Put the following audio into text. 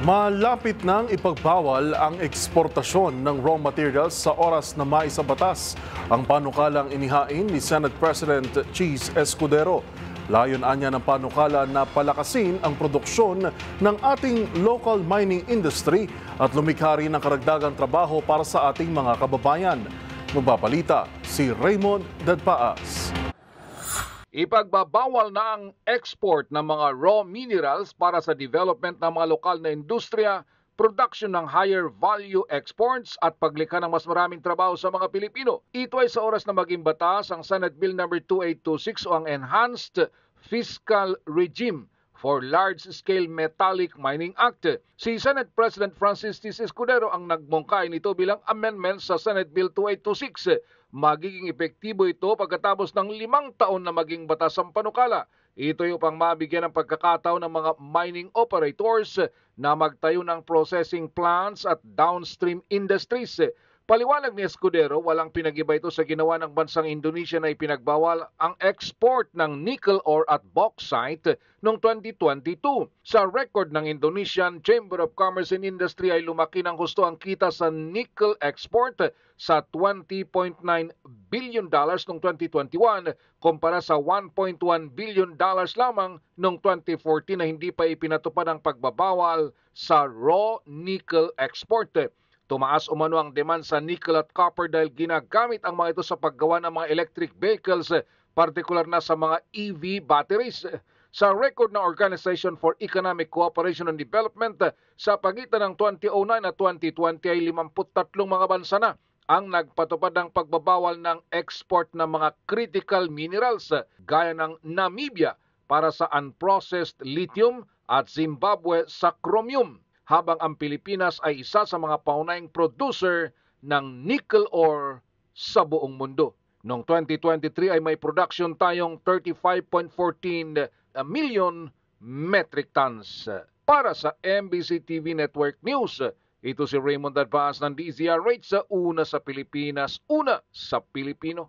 Malapit nang ipagbawal ang eksportasyon ng raw materials sa oras na maisabatas ang panukalang inihain ni Senate President Cheese Escudero. Layon anya ng panukala na palakasin ang produksyon ng ating local mining industry at lumikha rin ng karagdagang trabaho para sa ating mga kababayan. Magpapalita si Raymond Dadpaas. Ipagbabawal na ang export ng mga raw minerals para sa development ng mga lokal na industriya, production ng higher value exports at paglikha ng mas maraming trabaho sa mga Pilipino. Ito ay sa oras na maging batas ang Senate Bill No. 2826 o ang Enhanced Fiscal Regime for Large-Scale Metallic Mining Act. Si Senate President Francis T. Escudero ang nagmungkahi nito bilang amendment sa Senate Bill 2826. Magiging epektibo ito pagkatapos ng 5 taon na maging batas ang panukala. Ito ay upang mabigyan ng pagkakataon ng mga mining operators na magtayo ng processing plants at downstream industries. Paliwanag ni Escudero, walang pinag-iba ito sa ginawa ng bansang Indonesia na ipinagbawal ang export ng nickel ore at bauxite noong 2022. Sa record ng Indonesian Chamber of Commerce and Industry ay lumaki ng husto ang kita sa nickel export sa $20.9 billion noong 2021 kumpara sa $1.1 billion lamang noong 2014 na hindi pa ipinatupad ang pagbabawal sa raw nickel export. Tumaas umano ang demand sa nickel at copper dahil ginagamit ang mga ito sa paggawa ng mga electric vehicles, partikular na sa mga EV batteries. Sa record ng Organization for Economic Cooperation and Development, sa pagitan ng 2009 at 2020 ay 53 mga bansa na ang nagpatupad ng pagbabawal ng export ng mga critical minerals gaya ng Namibia para sa unprocessed lithium at Zimbabwe sa chromium, habang ang Pilipinas ay isa sa mga paunahing producer ng nickel ore sa buong mundo. Noong 2023 ay may production tayong 35.14 million metric tons. Para sa MBC TV Network News, ito si Raymond Dadpaas ng DZRH sa Una sa Pilipinas, Una sa Pilipino.